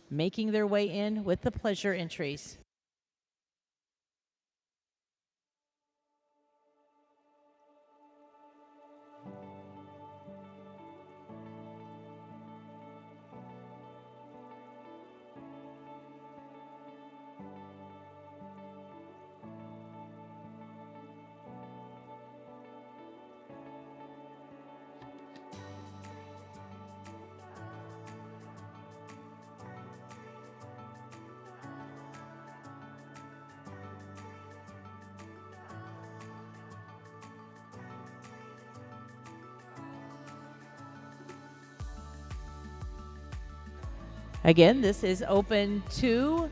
making their way in with the pleasure entries. Again, this is open to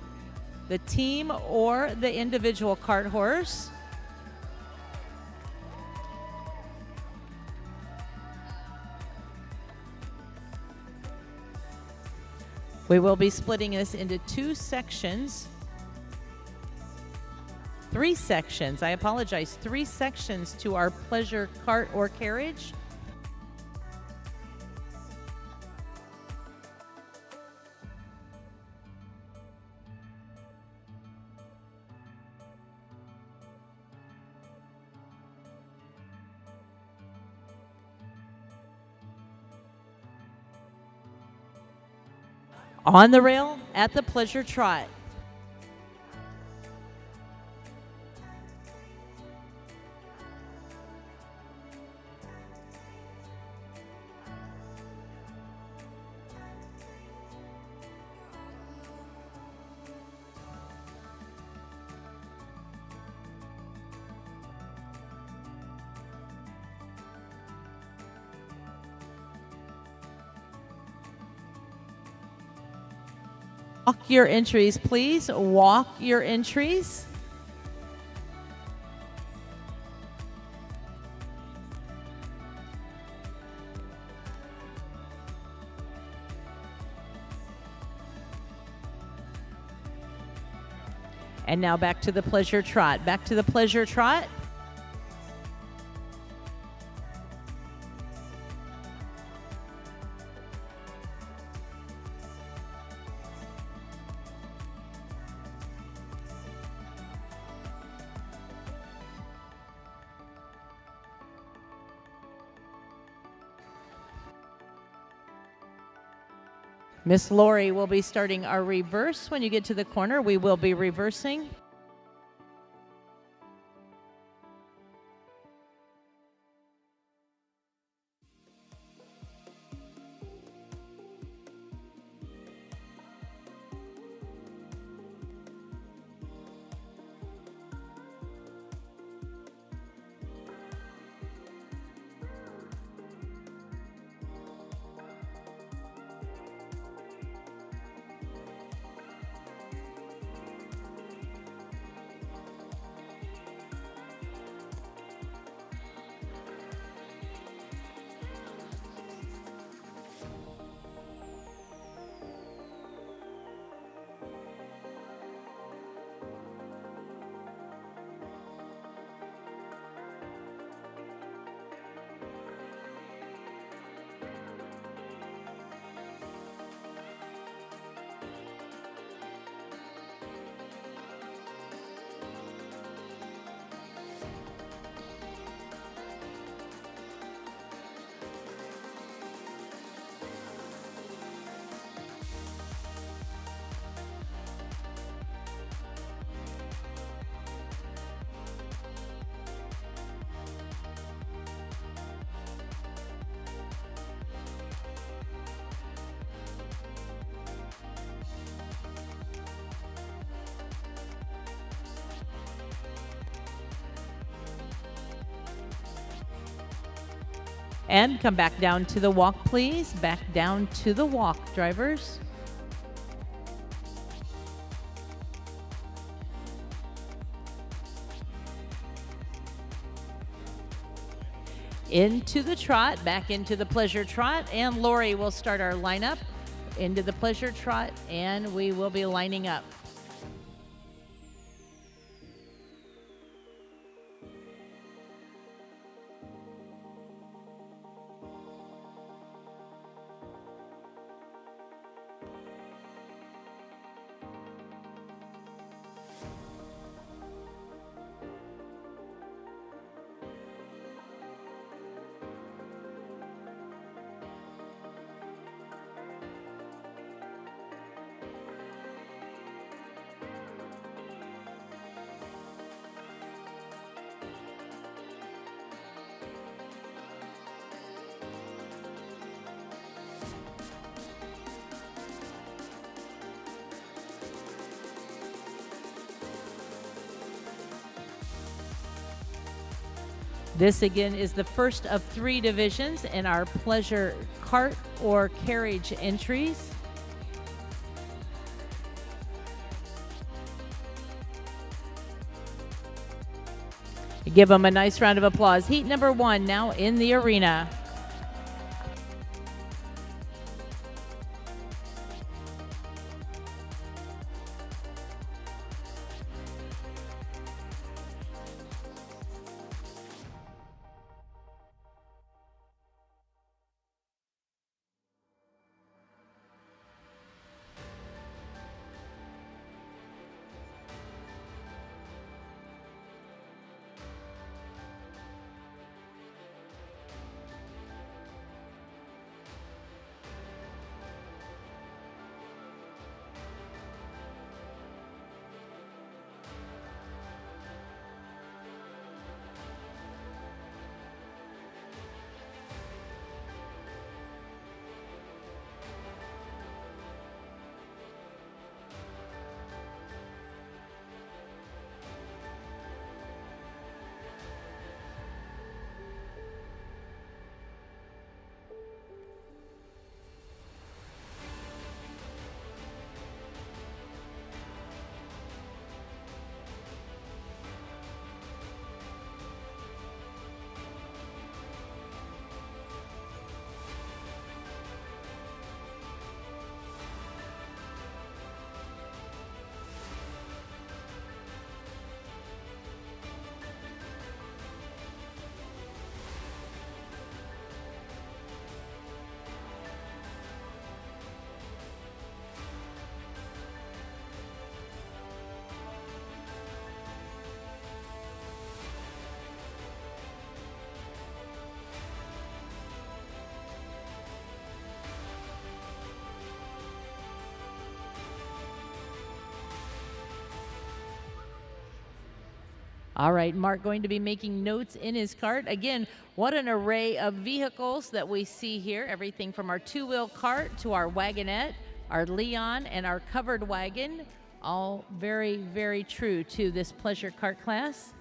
the team or the individual cart horse. We will be splitting this into three sections. I apologize, 3 sections to our pleasure cart or carriage. On the rail at the pleasure trot. Walk your entries, please. Walk your entries. And now back to the pleasure trot. Back to the pleasure trot. Miss Lori will be starting our reverse. When you get to the corner, we will be reversing. And come back down to the walk, please. Back down to the walk, drivers. Into the trot, back into the pleasure trot, and Lori will start our lineup into the pleasure trot, and we will be lining up. This again is the first of 3 divisions in our pleasure cart or carriage entries. Give them a nice round of applause. Heat number 1 now in the arena. All right, Mark going to be making notes in his cart. Again, what an array of vehicles that we see here. Everything from our 2-wheel cart to our wagonette, our Leon, and our covered wagon. All very, very true to this pleasure cart class.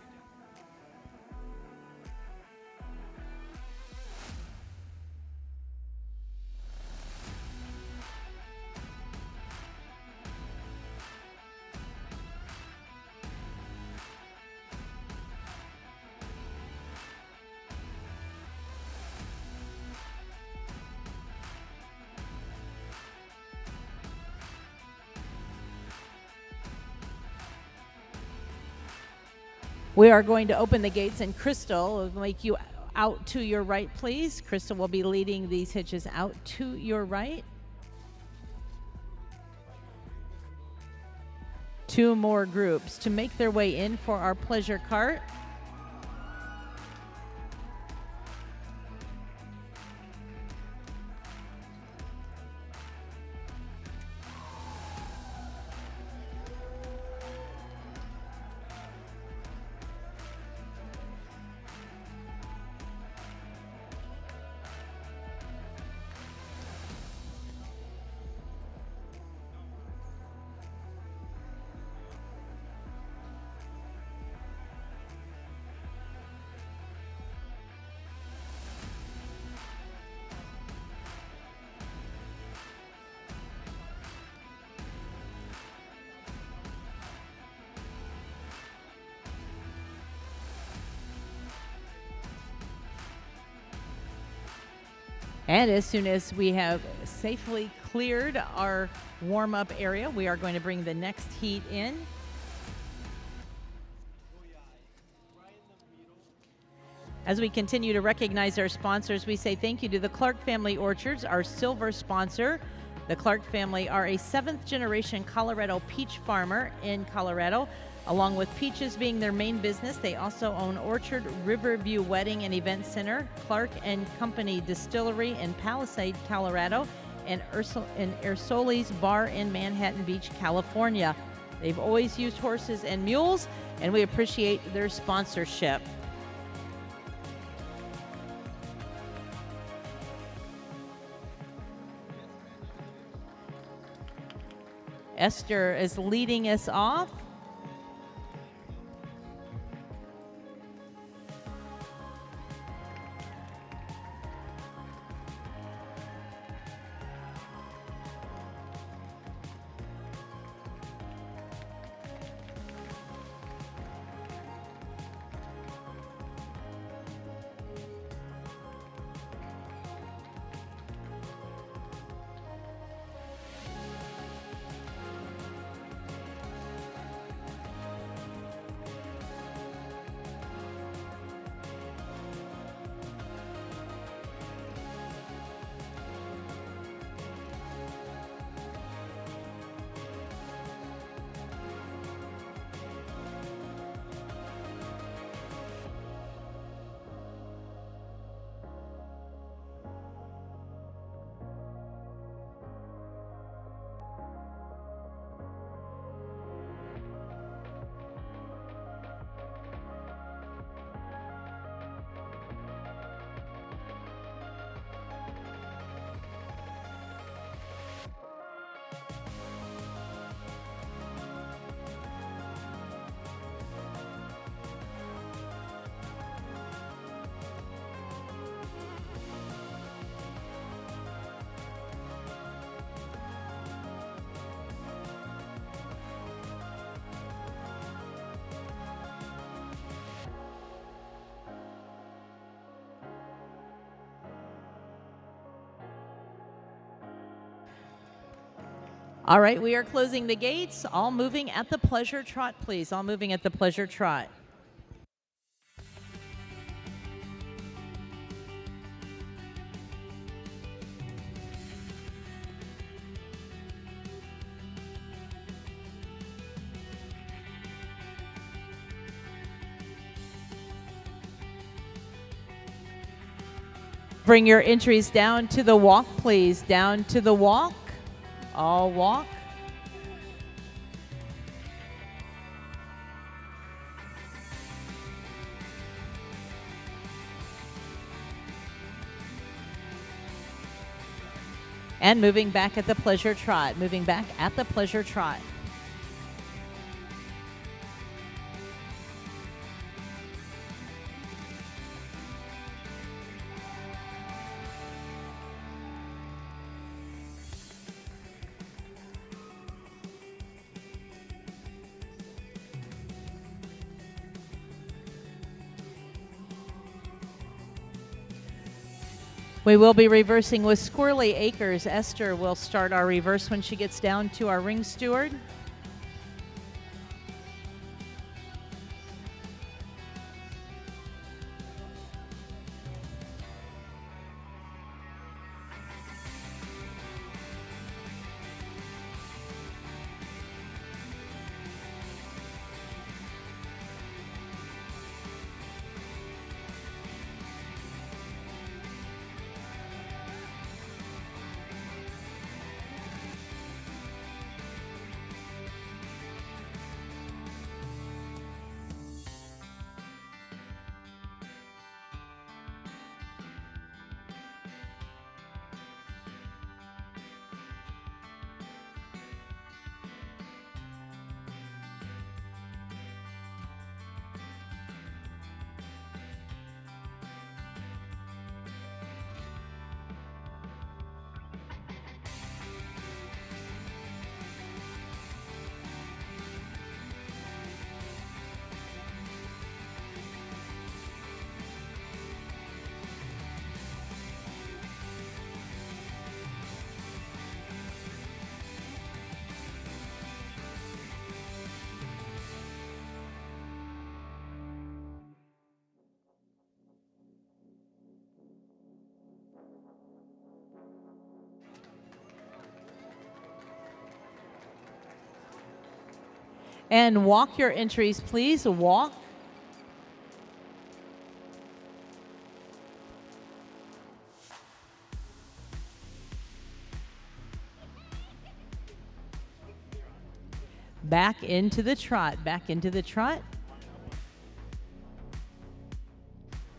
We are going to open the gates, and Crystal will make you out to your right, please. Crystal will be leading these hitches out to your right. 2 more groups to make their way in for our pleasure cart. And as soon as we have safely cleared our warm-up area, we are going to bring the next heat in. As we continue to recognize our sponsors, we say thank you to the Clark Family Orchards, our silver sponsor. The Clark family are a 7th-generation Colorado peach farmer in Colorado. Along with peaches being their main business, they also own Orchard Riverview Wedding and Event Center, Clark and Company Distillery in Palisade, Colorado, and Ersoli's Bar in Manhattan Beach, California. They've always used horses and mules, and we appreciate their sponsorship. Esther is leading us off. All right, we are closing the gates. All moving at the pleasure trot, please. All moving at the pleasure trot. Bring your entries down to the walk, please. Down to the walk. All walk. And moving back at the pleasure trot. Moving back at the pleasure trot. We will be reversing with Squirrely Acres. Esther will start our reverse when she gets down to our ring steward. And walk your entries, please. Walk. Back into the trot. Back into the trot.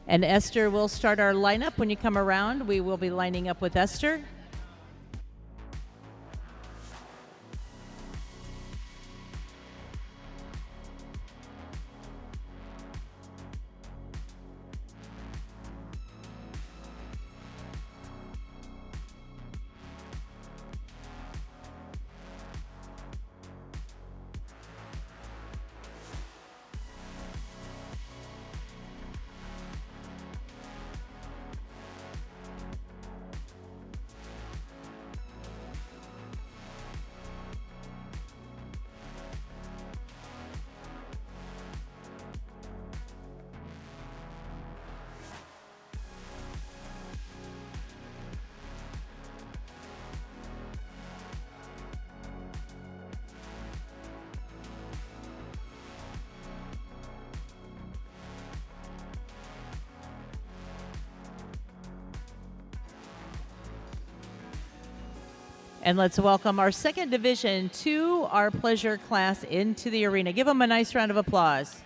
And Esther will start our lineup. When you come around, we will be lining up with Esther. And let's welcome our second division to our pleasure class into the arena. Give them a nice round of applause.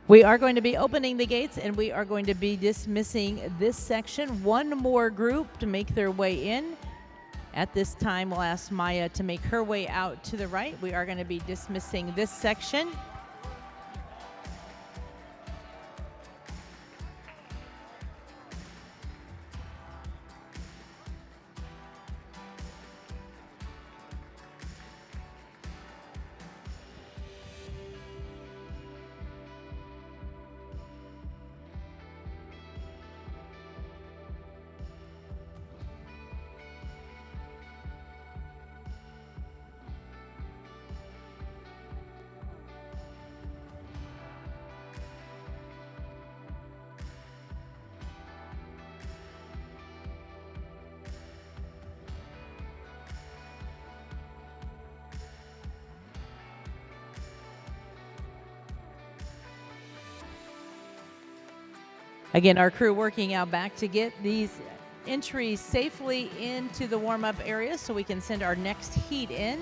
We are going to be opening the gates and we are going to be dismissing this section. One more group to make their way in. At this time, we'll ask Maya to make her way out to the right. We are going to be dismissing this section. Again, our crew working out back to get these entries safely into the warm-up area so we can send our next heat in.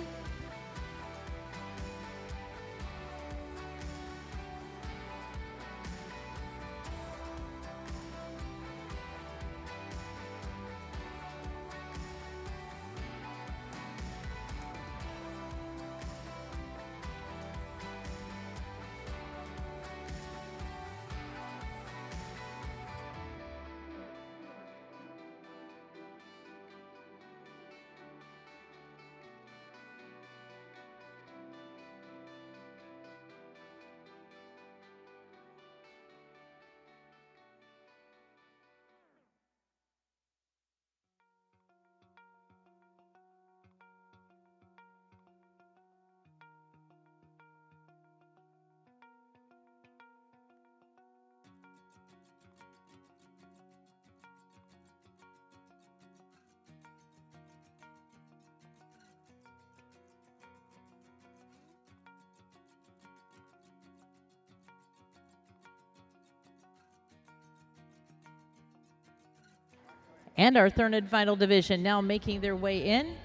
And our third and final division now making their way in.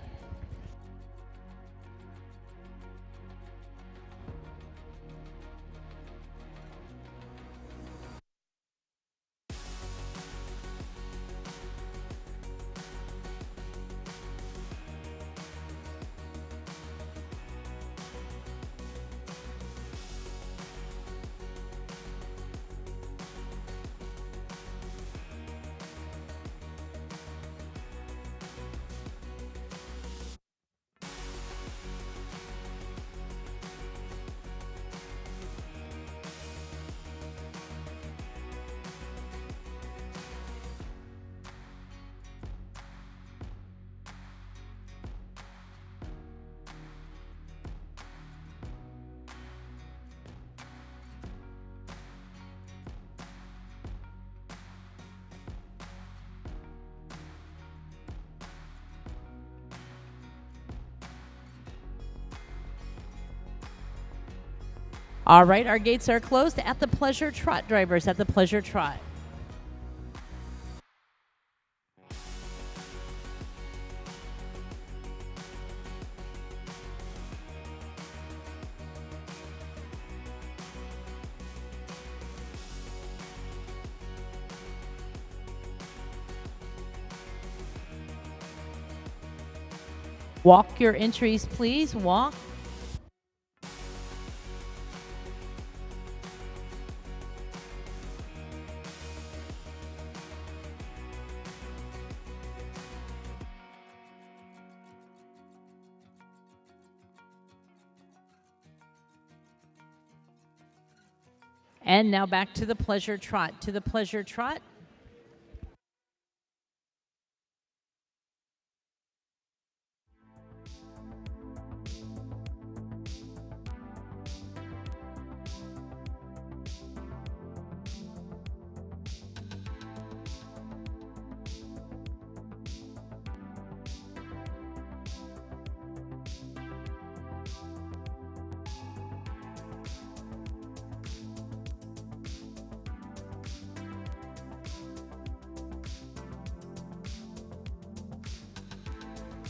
All right, our gates are closed at the Pleasure Trot, drivers, at the Pleasure Trot. Walk your entries, please. Walk. And now back to the Pleasure Trot. To the Pleasure Trot.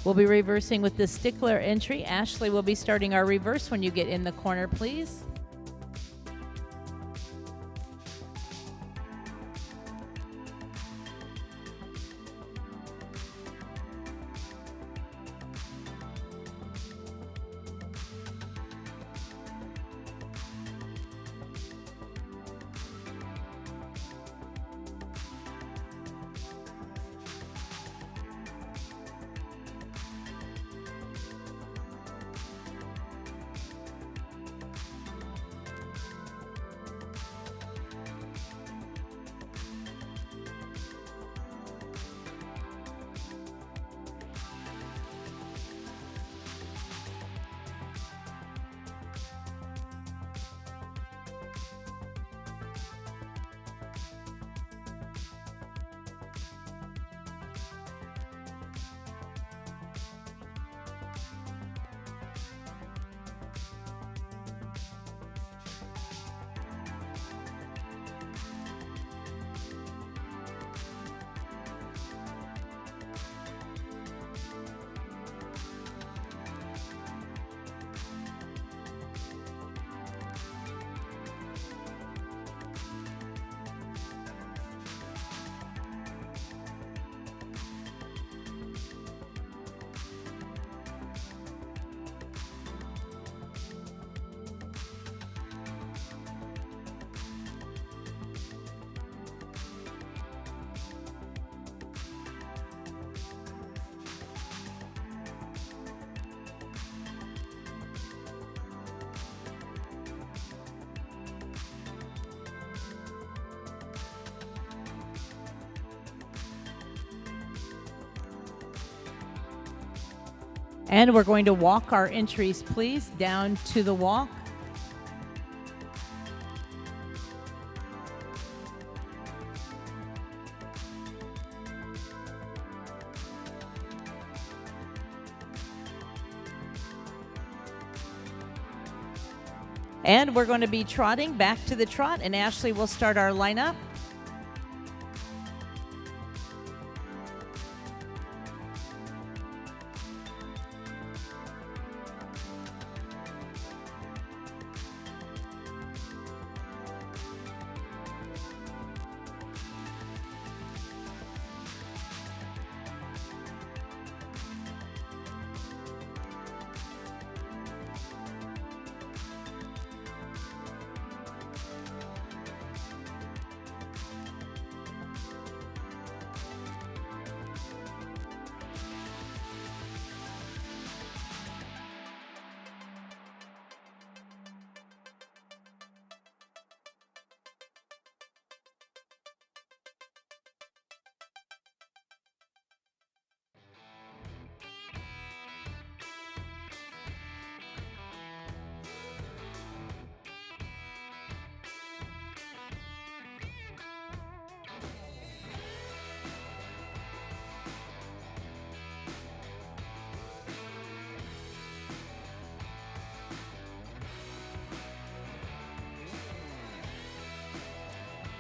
We'll be reversing with the Stickler entry. Ashley will be starting our reverse when you get in the corner, please. And we're going to walk our entries, please, down to the walk. And we're going to be trotting back to the trot, and Ashley will start our lineup.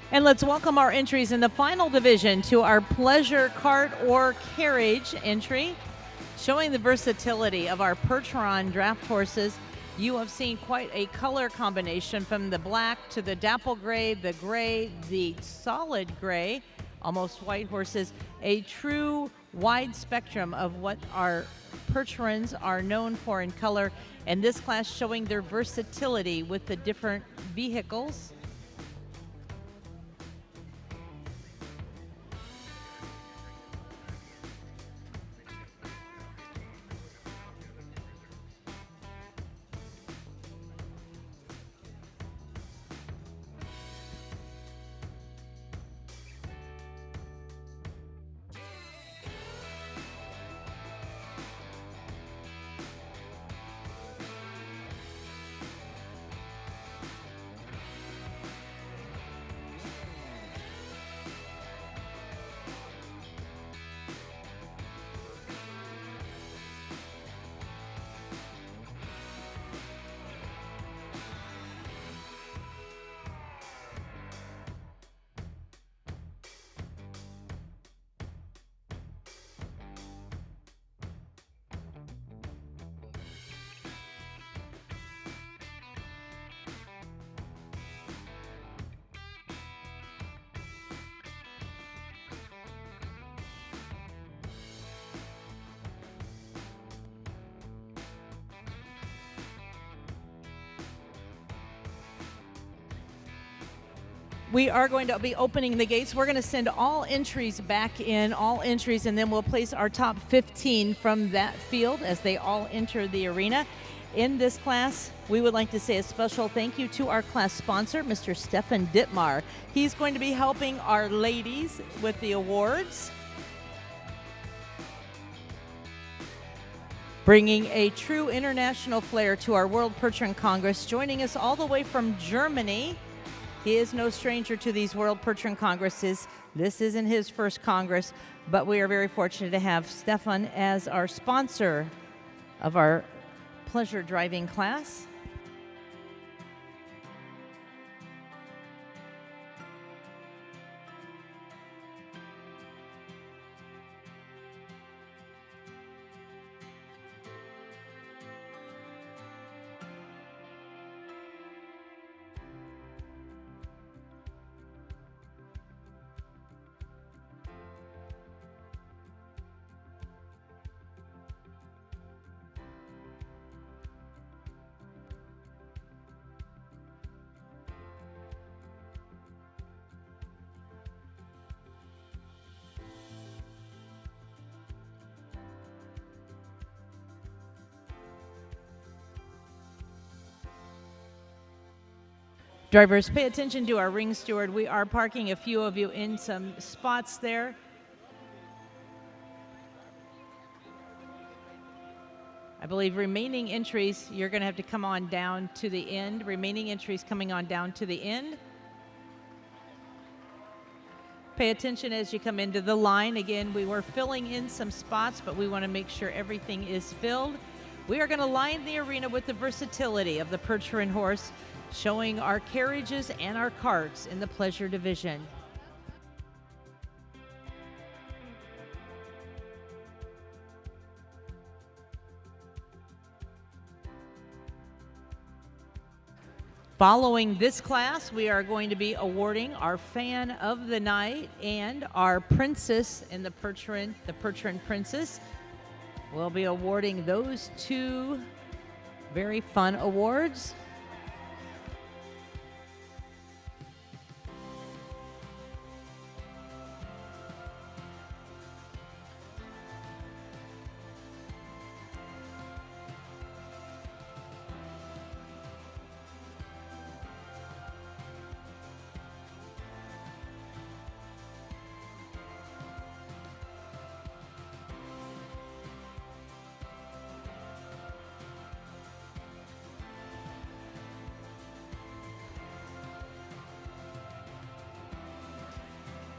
And let's welcome our entries in the final division to our pleasure cart or carriage entry, showing the versatility of our Percheron draft horses. You have seen quite a color combination from the black to the dapple gray, the solid gray, almost white horses, a true wide spectrum of what our Percherons are known for in color, and this class showing their versatility with the different vehicles. We are going to be opening the gates. We're going to send all entries back in, and then we'll place our top 15 from that field as they all enter the arena. In this class, we would like to say a special thank you to our class sponsor, Mr. Stefan Dittmar. He's going to be helping our ladies with the awards, bringing a true international flair to our World Percheron Congress, joining us all the way from Germany. He is no stranger to these World Percheron Congresses. This isn't his first Congress, but we are very fortunate to have Stefan as our sponsor of our pleasure driving class. Drivers, pay attention to our ring steward. We are parking a few of you in some spots there. I believe remaining entries, you're going to have to come on down to the end. Remaining entries coming on down to the end. Pay attention as you come into the line. Again, we were filling in some spots, but we want to make sure everything is filled. We are going to line the arena with the versatility of the Percheron horse, showing our carriages and our carts in the pleasure division. Following this class, we are going to be awarding our Fan of the Night and our Princess in the Percheron Princess. We'll be awarding those two very fun awards.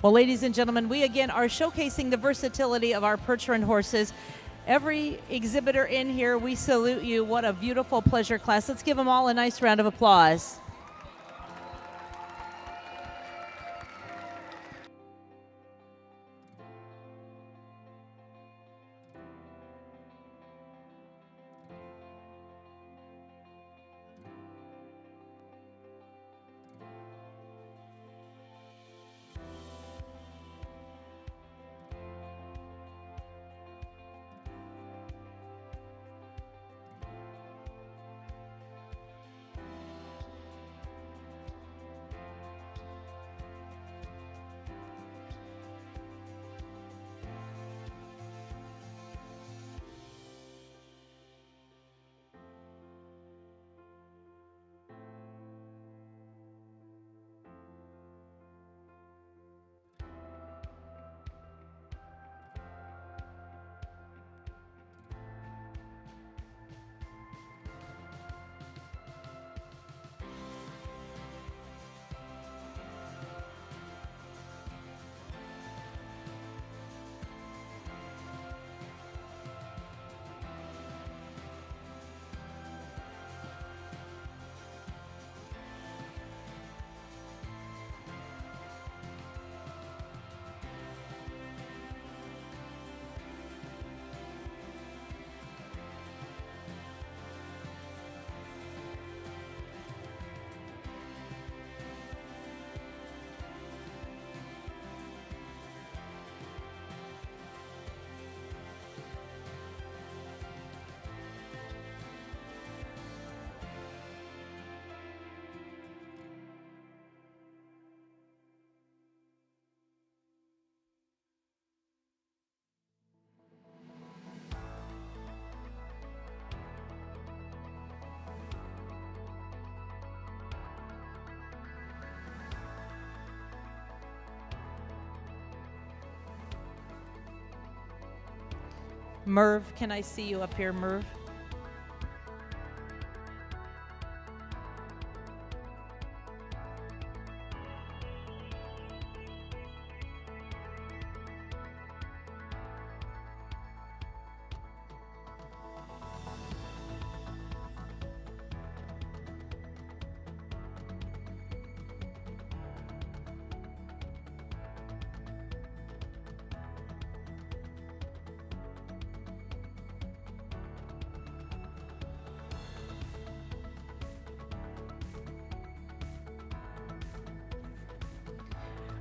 Well, ladies and gentlemen, we again are showcasing the versatility of our Percheron horses. Every exhibitor in here, we salute you. What a beautiful pleasure class. Let's give them all a nice round of applause. Merv, can I see you up here, Merv?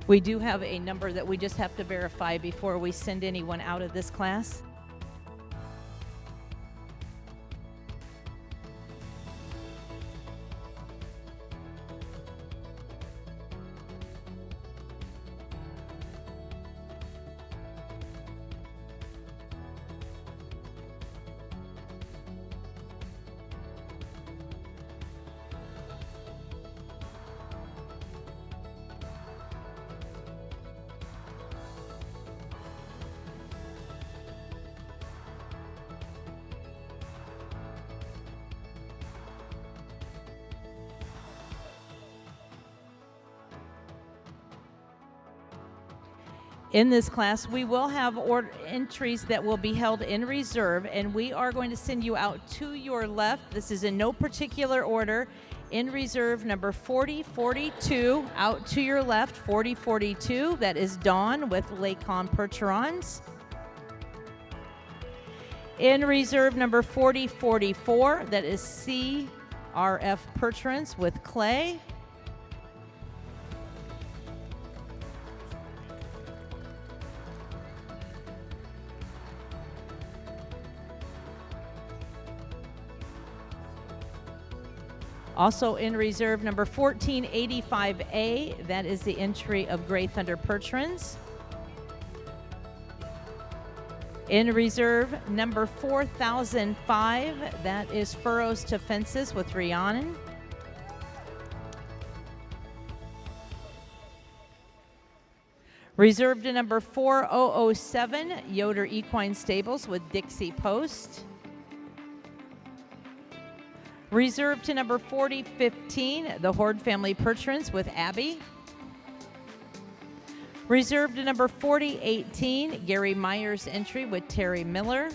We do have a number that we just have to verify before we send anyone out of this class. In this class, we will have entries that will be held in reserve, and we are going to send you out to your left. This is in no particular order. In reserve, number 4042, out to your left, 4042. That is Dawn with Lakon Percherons. In reserve, number 4044, that is CRF Percherons with Clay. Also in reserve, number 1485A, that is the entry of Gray Thunder Percherons. In reserve, number 4005, that is Furrows to Fences with Rhiannon. Reserved to number 4007, Yoder Equine Stables with Dixie Post. Reserved to number 4015, the Horde Family Percherons with Abby. Reserved to number 4018, Gary Myers entry with Terry Miller.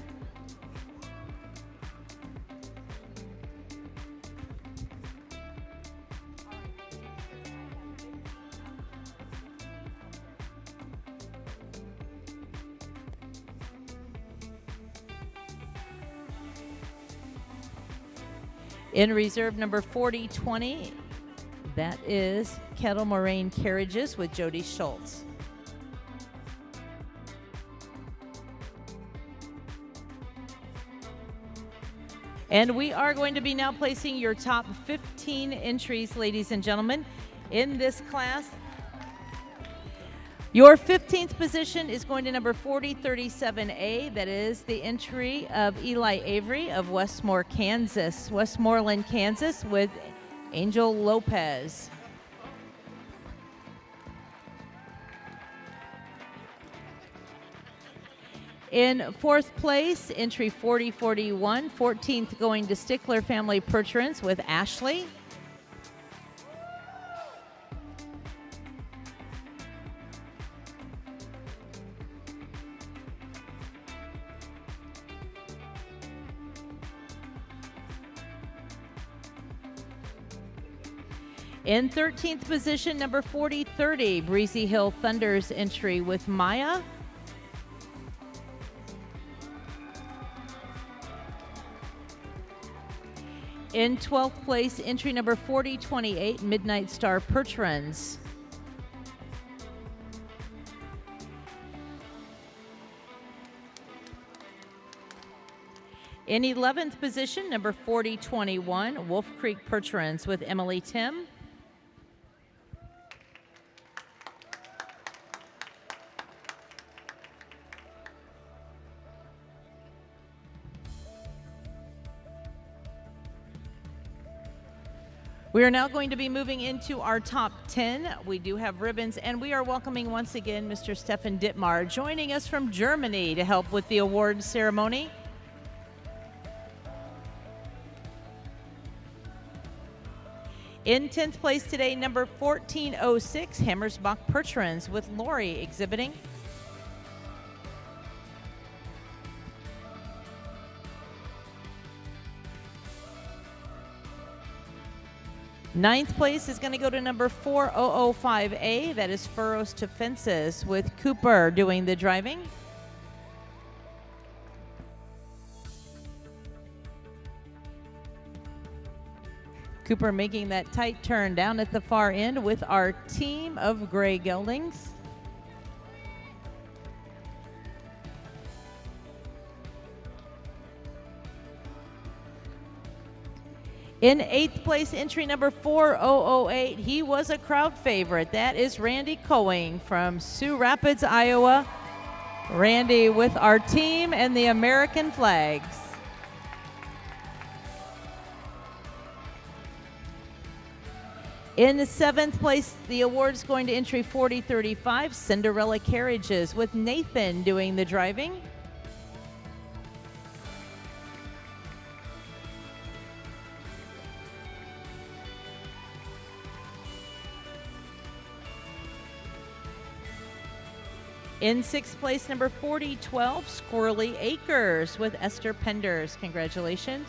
In reserve, number 4020, that is Kettle Moraine Carriages with Jody Schultz. And we are going to be now placing your top 15 entries, ladies and gentlemen, in this class. Your 15th position is going to number 4037A. That is the entry of Eli Avery of Westmoreland, Kansas, with Angel Lopez. In fourth place, entry 4041, 14th going to Stickler Family Percherons with Ashley. In 13th position, number 4030, Breezy Hill Thunder's entry with Maya. In 12th place, entry number 4028, Midnight Star Percherons. In 11th position, number 4021, Wolf Creek Percherons with Emily Tim. We are now going to be moving into our top 10. We do have ribbons, and we are welcoming once again Mr. Stefan Dittmar, joining us from Germany to help with the award ceremony. In 10th place today, number 1406, Hammersbach Percherons with Lori exhibiting. Ninth place is going to go to number 4005A. That is Furrows to Fences with Cooper doing the driving. Cooper making that tight turn down at the far end with our team of gray geldings. In 8th place, entry number 4008, he was a crowd favorite. That is Randy Coing from Sioux Rapids, Iowa. Randy with our team and the American flags. In 7th place, the award's going to entry 4035, Cinderella Carriages with Nathan doing the driving. In sixth place, number 4012, Squirrely Acres with Esther Penders. Congratulations.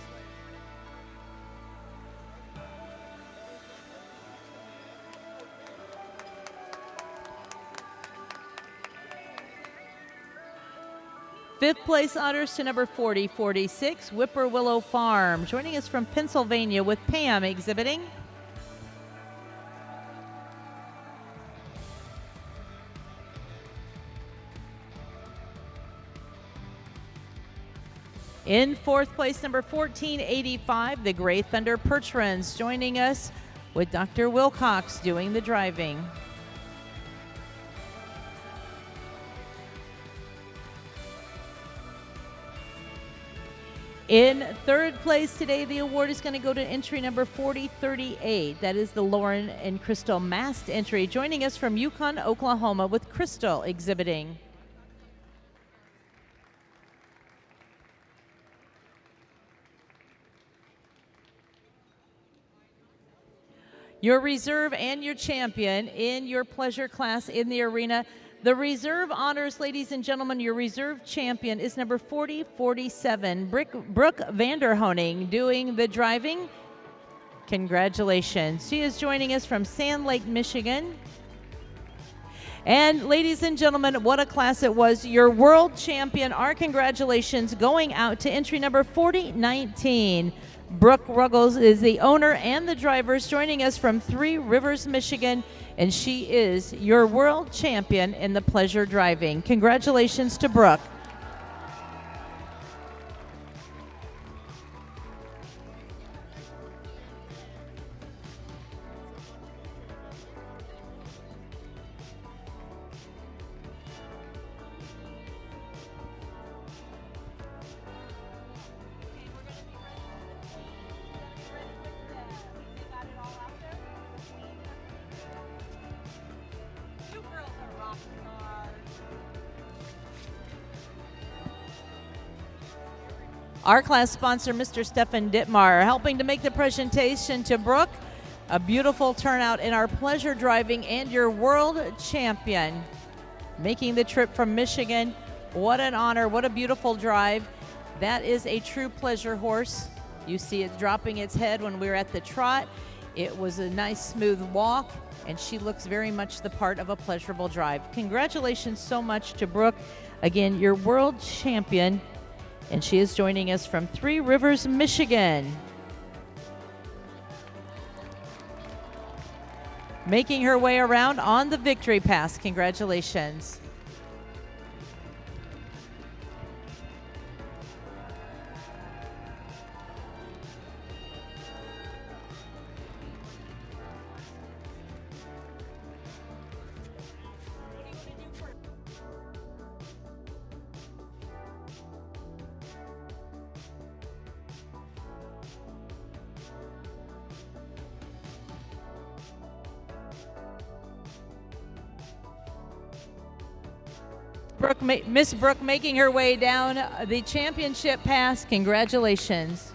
Fifth place honors to number 4046, Whippoorwillow Farm. Joining us from Pennsylvania with Pam exhibiting. In fourth place, number 1485, the Gray Thunder Percherons. Joining us with Dr. Wilcox doing the driving. In third place today, the award is going to go to entry number 4038. That is the Lauren and Crystal Mast entry. Joining us from Yukon, Oklahoma with Crystal exhibiting. Your reserve and your champion in your pleasure class in the arena. The reserve honors, ladies and gentlemen, your reserve champion is number 4047, Brooke Vanderhoning, doing the driving. Congratulations. She is joining us from Sand Lake, Michigan. And ladies and gentlemen, what a class it was. Your world champion, our congratulations going out to entry number 4019. Brooke Ruggles is the owner and the drivers, joining us from Three Rivers, Michigan, and she is your world champion in the pleasure driving. Congratulations to Brooke. Our class sponsor, Mr. Stefan Dittmar, helping to make the presentation to Brooke. A beautiful turnout in our pleasure driving and your world champion making the trip from Michigan. What an honor, what a beautiful drive. That is a true pleasure horse. You see it dropping its head when we were at the trot. It was a nice smooth walk, and she looks very much the part of a pleasurable drive. Congratulations so much to Brooke. Again, your world champion. And she is joining us from Three Rivers, Michigan. Making her way around on the victory pass. Congratulations. Miss Brooke making her way down the championship pass. Congratulations.